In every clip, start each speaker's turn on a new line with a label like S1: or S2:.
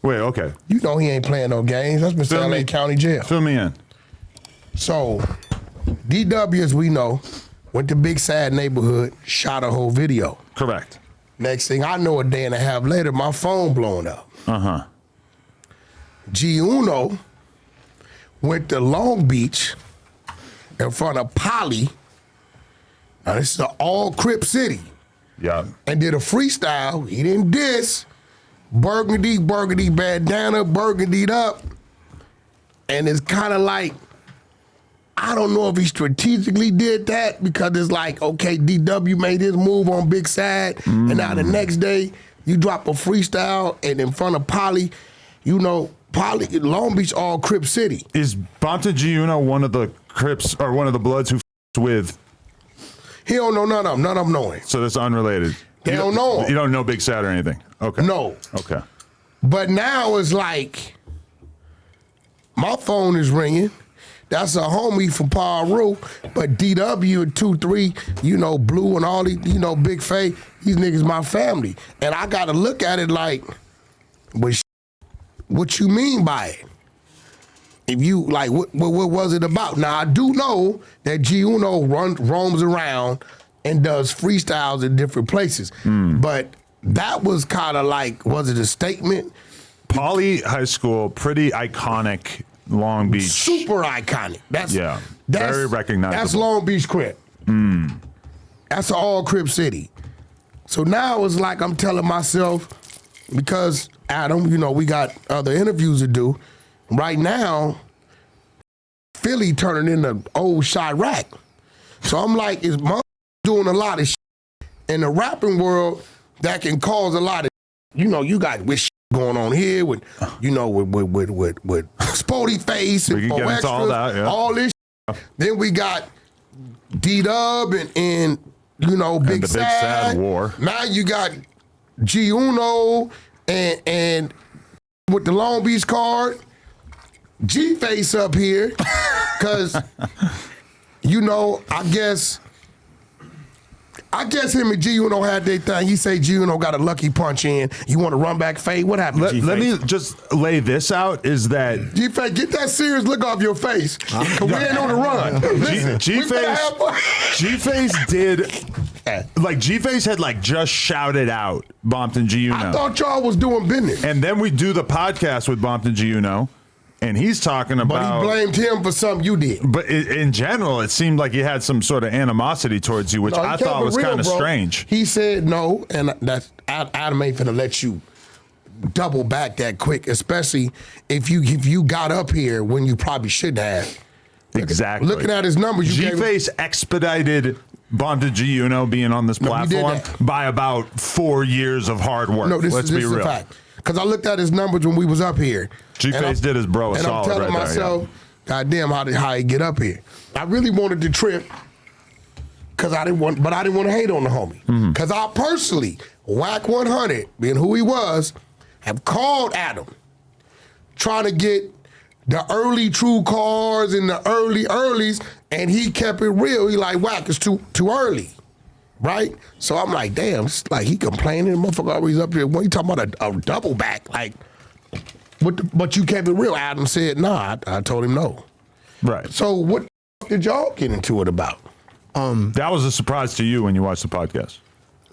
S1: Wait, okay.
S2: You know he ain't playing no games. That's Mr. LA County Jail.
S1: Fill me in.
S2: So, DW, as we know, went to Big Sad neighborhood, shot a whole video.
S1: Correct.
S2: Next thing I know, a day and a half later, my phone blowing up.
S1: Uh-huh.
S2: G Uno went to Long Beach in front of Poly. Now, this is an all Crip city.
S1: Yeah.
S2: And did a freestyle. He didn't diss. Burgundy bandana, burgundied up. And it's kind of like, I don't know if he strategically did that because it's like, okay, DW made his move on Big Sad, and now the next day you drop a freestyle and in front of Poly, you know, Poly, Long Beach, all Crip city.
S1: Is Bompton G Uno one of the Crips or one of the Bloods who with?
S2: He don't know none of them. None of them know him.
S1: So that's unrelated.
S2: They don't know him.
S1: You don't know Big Sad or anything? Okay.
S2: No.
S1: Okay.
S2: But now it's like, my phone is ringing. That's a homie from Paru, but DW and 2-3, you know, Blue and all these, you know, Big Faye, these niggas my family. And I got to look at it like, what you mean by it? If you, like, what was it about? Now, I do know that G Uno roams around and does freestyles in different places. But that was kind of like, was it a statement?
S1: Poly High School, pretty iconic Long Beach.
S2: Super iconic. That's
S1: very recognizable.
S2: That's Long Beach Crip. That's an all Crip city. So now it's like I'm telling myself, because Adam, you know, we got other interviews to do. Right now, Philly turning into old Chirac. So I'm like, is mother doing a lot of shit in the rapping world that can cause a lot of, you know, you got shit going on here with, you know, with Spody Face and
S1: we can get into all that, yeah.
S2: All this shit. Then we got D-Dub and you know, Big
S1: the
S2: Sad.
S1: Big Sad War.
S2: Now you got G Uno and with the Long Beach card, G-Face up here, because, you know, I guess him and G Uno had their thing. He say G Uno got a lucky punch in. You want to run back fade? What happened, G-Face?
S1: Let me just lay this out, is that
S2: G-Face, get that serious look off your face, because we ain't on the run. Listen,
S1: G-Face did, like, G-Face had, like, just shouted out Bompton G Uno.
S2: I thought y'all was doing business.
S1: And then we do the podcast with Bompton G Uno, and he's talking about...
S2: But he blamed him for something you did.
S1: But in general, it seemed like he had some sort of animosity towards you, which I thought was kind of strange.
S2: He said no, and that's Adam ain't finna let you double back that quick, especially if you got up here when you probably should have.
S1: Exactly.
S2: Looking at his numbers,
S1: G-Face expedited Bompton G Uno being on this platform by about 4 years of hard work.
S2: No,
S1: Let's be real.
S2: is a fact. Because I looked at his numbers when we was up here.
S1: G-Face did his bro a solid right there.
S2: And I'm telling myself, God damn, how he get up here. I really wanted to trip, but I didn't want to hate on the homie. Because I personally, Whack 100, being who he was, have called Adam, trying to get the early true cars and the earlies, and he kept it real. He like, Whack, it's too early. Right? So I'm like, damn, it's like he complaining, motherfucker always up here. When you talking about a double back, like, but you kept it real. Adam said, nah, I told him no.
S1: Right.
S2: So what did y'all get into it about?
S1: That was a surprise to you when you watched the podcast.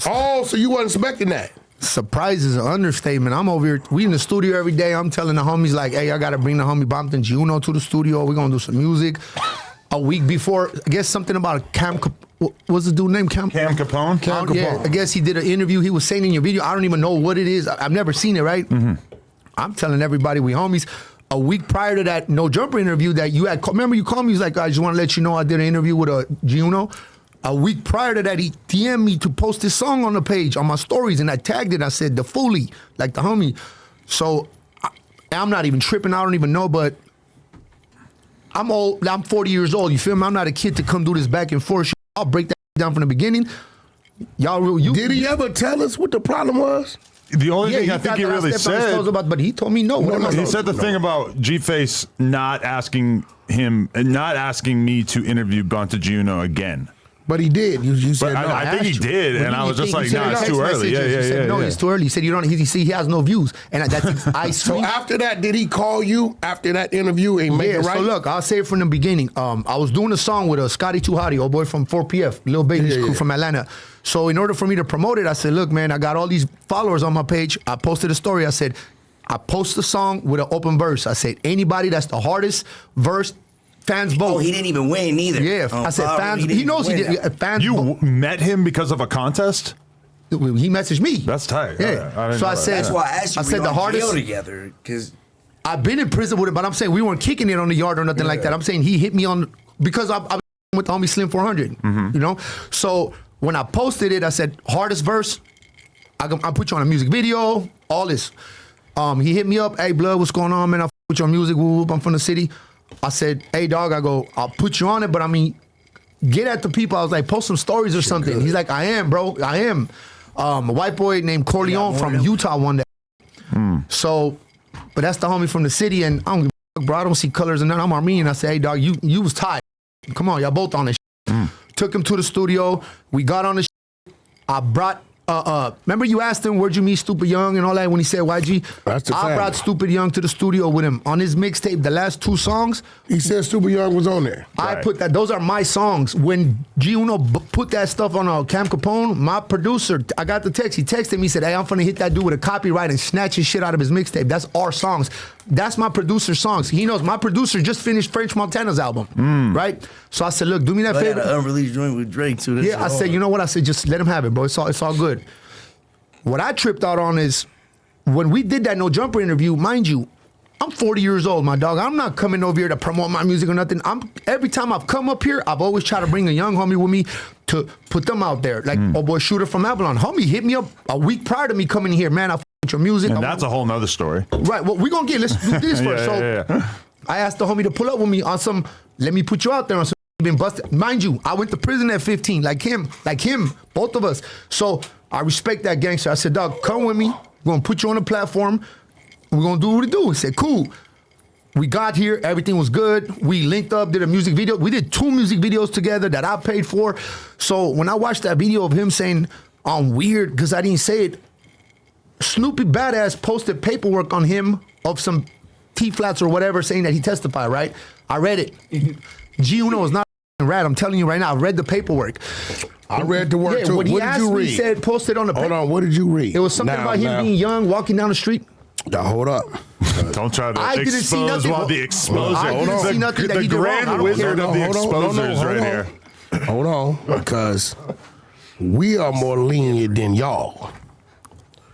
S2: Oh, so you wasn't expecting that?
S3: Surprise is an understatement. I'm over here, we in the studio every day. I'm telling the homies like, hey, I gotta bring the homie Bompton G Uno to the studio. We're gonna do some music. A week before, I guess something about what's the dude name? Cam
S1: Capone?
S2: Cam Capone.
S3: Yeah, I guess he did an interview. He was saying in your video, I don't even know what it is. I've never seen it, right? I'm telling everybody we homies. A week prior to that No Jumper interview that you had, remember you called me, he was like, I just want to let you know I did an interview with a G Uno. A week prior to that, he DM'd me to post this song on the page, on my stories, and I tagged it. I said, the Foolie, like the homie. So I'm not even tripping. I don't even know, but I'm old. I'm 40 years old. You feel me? I'm not a kid to come do this back and forth shit. I'll break that down from the beginning.
S2: Did he ever tell us what the problem was?
S1: The only thing I think he really said,
S3: but he told me no.
S1: He said the thing about G-Face not asking me to interview Bompton G Uno again.
S2: But he did. You said
S1: But
S2: no.
S1: I think he did, and I was just like,
S3: no,
S1: nah, it's too early. Yeah.
S3: No, it's too early. He said you don't. He see, he has no views, and that's I
S2: So
S3: swear.
S2: after that, did he call you after that interview and make
S3: Yeah,
S2: it right?
S3: so look, I'll say it from the beginning. I was doing a song with Scotty Tuhati, old boy from 4PF, Lil Baby's crew from Atlanta. So in order for me to promote it, I said, look, man, I got all these followers on my page. I posted a story. I said, I post the song with an open verse. I said, anybody that's the hardest verse, fans vote.
S4: Oh, he didn't even win either.
S3: Yeah,
S4: Oh,
S3: I said
S4: Bob,
S3: fans.
S4: didn't
S3: He knows he
S4: even win.
S3: did. Fans.
S1: You
S3: vote.
S1: met him because of a contest?
S3: He messaged me.
S1: That's tight.
S3: Yeah.
S1: Okay. I didn't
S3: So
S1: know
S3: I
S1: that.
S3: said,
S4: That's why I asked you.
S3: I
S4: were
S3: said
S4: you
S3: the
S4: on
S3: hardest.
S4: jail together because
S3: I've been in prison with it, but I'm saying we weren't kicking it on the yard or nothing like that. I'm saying he hit me on because I'm with the homie Slim 400. You know, so when I posted it, I said hardest verse. I put you on a music video. All this. He hit me up. Hey, blood, what's going on, man? I put you on music. Whoop, I'm from the city. I said, hey, dog. I go, I'll put you on it, but I mean, get at the people. I was like, post some stories or something. He's like, I am, bro. I am. A white boy named Corleone from Utah won that. So, but that's the homie from the city, and I don't give a fuck, bro. I don't see colors and none. I'm Armenian. I say, hey, dog, you was tight. Come on, y'all both on this. Took him to the studio. We got on the. I brought. Remember you asked him where'd you meet Stupid Young and all that when he said YG?
S2: That's the
S3: I
S2: family.
S3: brought Stupid Young to the studio with him on his mixtape. The last 2 songs,
S2: He said Stupid Young was on there.
S3: I
S1: Right.
S3: put that. Those are my songs. When G Uno put that stuff on Cam Capone, my producer, I got the text. He texted me, said, "Hey, I'm finna hit that dude with a copyright and snatch his shit out of his mixtape." That's our songs. That's my producer's songs. He knows my producer just finished French Montana's album, right? So I said, "Look, do me that
S4: I had
S3: favor."
S4: an unreleased joint with Drake too. That
S3: Yeah,
S4: shit
S3: I said,
S4: hard.
S3: you know what? I said, just let him have it, bro. It's all good. What I tripped out on is when we did that No Jumper interview, mind you, I'm 40 years old, my dog. I'm not coming over here to promote my music or nothing. Every time I've come up here, I've always tried to bring a young homie with me to put them out there. Like, oh boy, Shooter from Avalon. Homie hit me up a week prior to me coming here. Man, I with your music.
S1: And that's a whole nother story.
S3: Right, well, we're going to let's do this first. So I asked the homie to pull up with me on some, let me put you out there on some been busted. Mind you, I went to prison at 15, like him, both of us. So I respect that gangster. I said, dog, come with me. We're gonna put you on the platform. We're gonna do what we do. He said, cool. We got here, everything was good. We linked up, did a music video. We did 2 music videos together that I paid for. So when I watched that video of him saying, I'm weird, because I didn't say it, Snoopy Badass posted paperwork on him of some T-flats or whatever saying that he testified, right? I read it. G Uno is not a rat. I'm telling you right now, I read the paperwork.
S2: I read the work too.
S3: When he
S2: What did
S3: asked
S2: you
S3: me,
S2: read?
S3: he said posted on the
S2: Hold
S3: paper.
S2: on, what did you read?
S3: It was something about him being young, walking down the street.
S2: Now, hold up.
S1: Don't try to
S3: I didn't see
S1: expose
S3: nothing.
S1: while the exposer.
S3: I didn't see nothing that
S1: the
S3: he did wrong. I
S1: grand
S3: don't
S1: wizard
S3: care.
S1: of the
S2: Hold on,
S1: exposers right here.
S2: Hold on, because we are more lenient than y'all.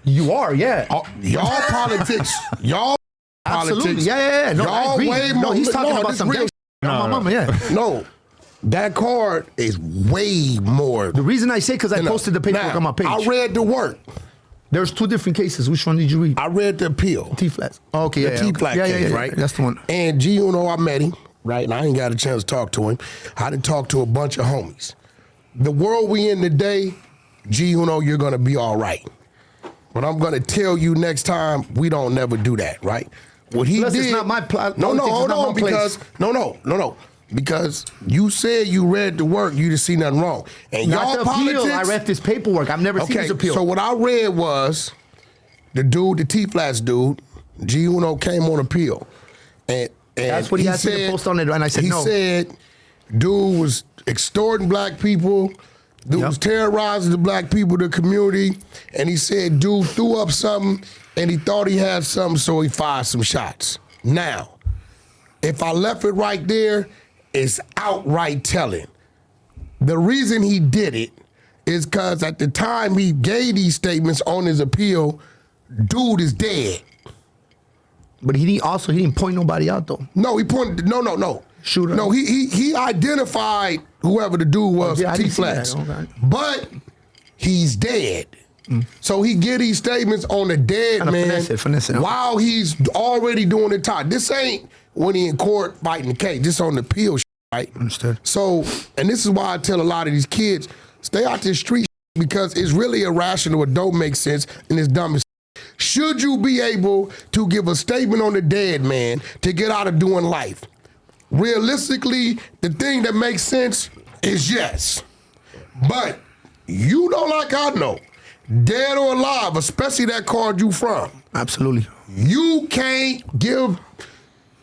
S3: You are, yeah.
S2: Y'all politics, y'all
S3: Absolutely.
S2: politics.
S3: Yeah. No, I
S2: y'all
S3: agree.
S2: way
S3: No,
S2: more.
S3: he's talking about
S2: this
S3: some
S2: real.
S3: gangster. My mama, yeah.
S2: No, that card is way more.
S3: The reason I say because I posted the paperwork on my page.
S2: I read the work.
S3: There's 2 different cases. Which one did you read?
S2: I read the appeal.
S3: T-flats. Oh, okay,
S2: The
S3: yeah.
S2: T-flat case, right?
S3: That's the one.
S2: And G Uno, I met him, right? And I ain't got a chance to talk to him. I done talked to a bunch of homies. The world we in today, G Uno, you're gonna be all right. But I'm gonna tell you next time, we don't never do that, right? What he
S3: Plus,
S2: did.
S3: it's not my pl-
S2: No,
S3: politics is
S2: hold
S3: not
S2: on,
S3: my place.
S2: because no. Because you said you read the work, you didn't see nothing wrong. And
S3: Not
S2: y'all
S3: the appeal.
S2: politics.
S3: I read this paperwork. I've never seen
S2: Okay,
S3: this appeal.
S2: so what I read was the dude, the T-Flats dude, G Uno came on appeal. And
S3: That's what he asked me to post on it, and I said no.
S2: He said dude was extorting black people, dude
S3: Yep.
S2: was terrorizing the black people, the community, and he said dude threw up something and he thought he had something, so he fired some shots. Now, if I left it right there, it's outright telling. The reason he did it is because at the time he gave these statements on his appeal, dude is dead.
S3: But he didn't point nobody out though.
S2: No, he pointed. No.
S3: Shooter.
S2: No, he identified whoever the dude was.
S3: Yeah, I didn't see
S2: T-Flats,
S3: that. Okay.
S2: but he's dead. So he get these statements on the dead
S3: Kinda
S2: man
S3: finesse it.
S2: while he's already doing the time. This ain't when he in court fighting the case. This on the appeal, right?
S3: Understood.
S2: So, and this is why I tell a lot of these kids, stay out this street because it's really irrational. It don't make sense and it's dumb as. Should you be able to give a statement on the dead man to get out of doing life? Realistically, the thing that makes sense is yes. But you know, like I know, dead or alive, especially that card you from,
S3: Absolutely.
S2: you can't give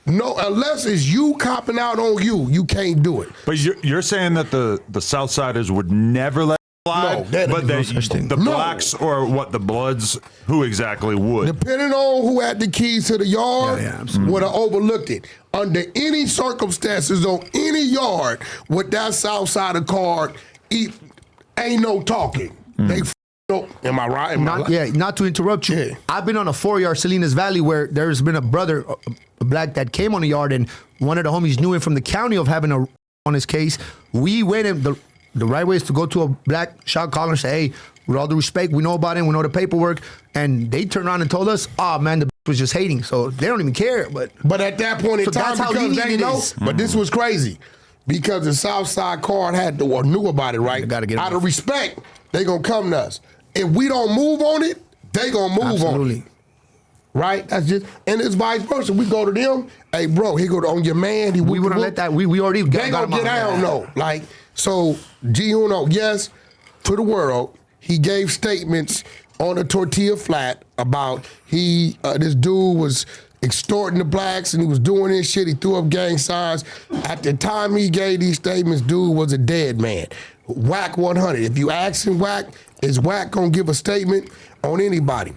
S2: no, unless it's you copping out on you, you can't do it.
S1: But you're saying that the Southsiders would never let it slide,
S2: No, that
S1: but
S2: is
S1: they,
S2: no such thing.
S1: the
S2: No.
S1: blacks or what the Bloods, who exactly would?
S2: Depending on who had the keys to the yard,
S3: Yeah, absolutely.
S2: would have overlooked it. Under any circumstances on any yard with that Southsider card, ain't no talking. They no, am I right? Am I
S3: Not,
S2: right?
S3: not to interrupt you.
S2: Yeah.
S3: I've been on a 4-yard Salinas Valley where there's been a brother, a black, that came on the yard, and one of the homies knew him from the county of having a on his case. We went and the right way is to go to a black shot caller and say, hey, with all due respect, we know about him, we know the paperwork, and they turned around and told us, oh man, the was just hating, so they don't even care. But
S2: at that point in
S3: So
S2: time,
S3: that's how
S2: because
S3: lenient
S2: they
S3: it
S2: know,
S3: is.
S2: but this was crazy. Because the Southside card had to, or knew about it, right?
S3: They gotta get
S2: Out
S3: it.
S2: of respect, they gonna come to us. If we don't move on it, they gonna move on it.
S3: absolutely.
S2: Right? That's just, and it's vice versa. We go to them, hey bro, he go to on your man. He
S3: We wouldn't let that. We already
S2: They
S3: got
S2: gonna
S3: him
S2: get
S3: out.
S2: down though. Like, so G Uno, yes, to the world, he gave statements on a tortilla flat about this dude was extorting the blacks and he was doing this shit. He threw up gang signs. At the time he gave these statements, dude was a dead man. Whack 100. If you ask him Whack, is Whack gonna give a statement on anybody?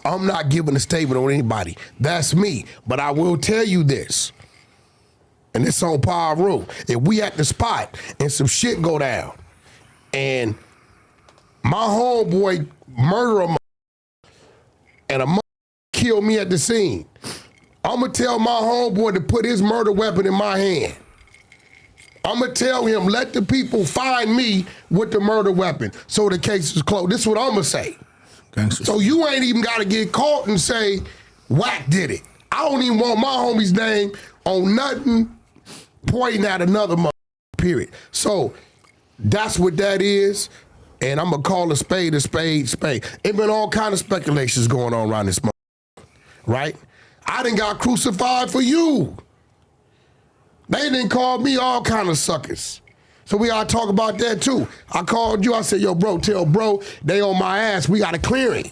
S2: I'm not giving a statement on anybody. That's me. But I will tell you this, and it's on Power Rule. If we at the spot and some shit go down, and my homeboy murder a and a kill me at the scene, I'm gonna tell my homeboy to put his murder weapon in my hand. I'm gonna tell him, let the people find me with the murder weapon so the case is closed. This is what I'm gonna say. So you ain't even gotta get caught and say, Whack did it. I don't even want my homie's name on nothing pointing at another period. So that's what that is. And I'm gonna call a spade a spade spade. It been all kind of speculations going on around this right? I done got crucified for you. They didn't call me all kind of suckers. So we gotta talk about that too. I called you, I said, yo, bro, tell bro, they on my ass, we gotta clear him.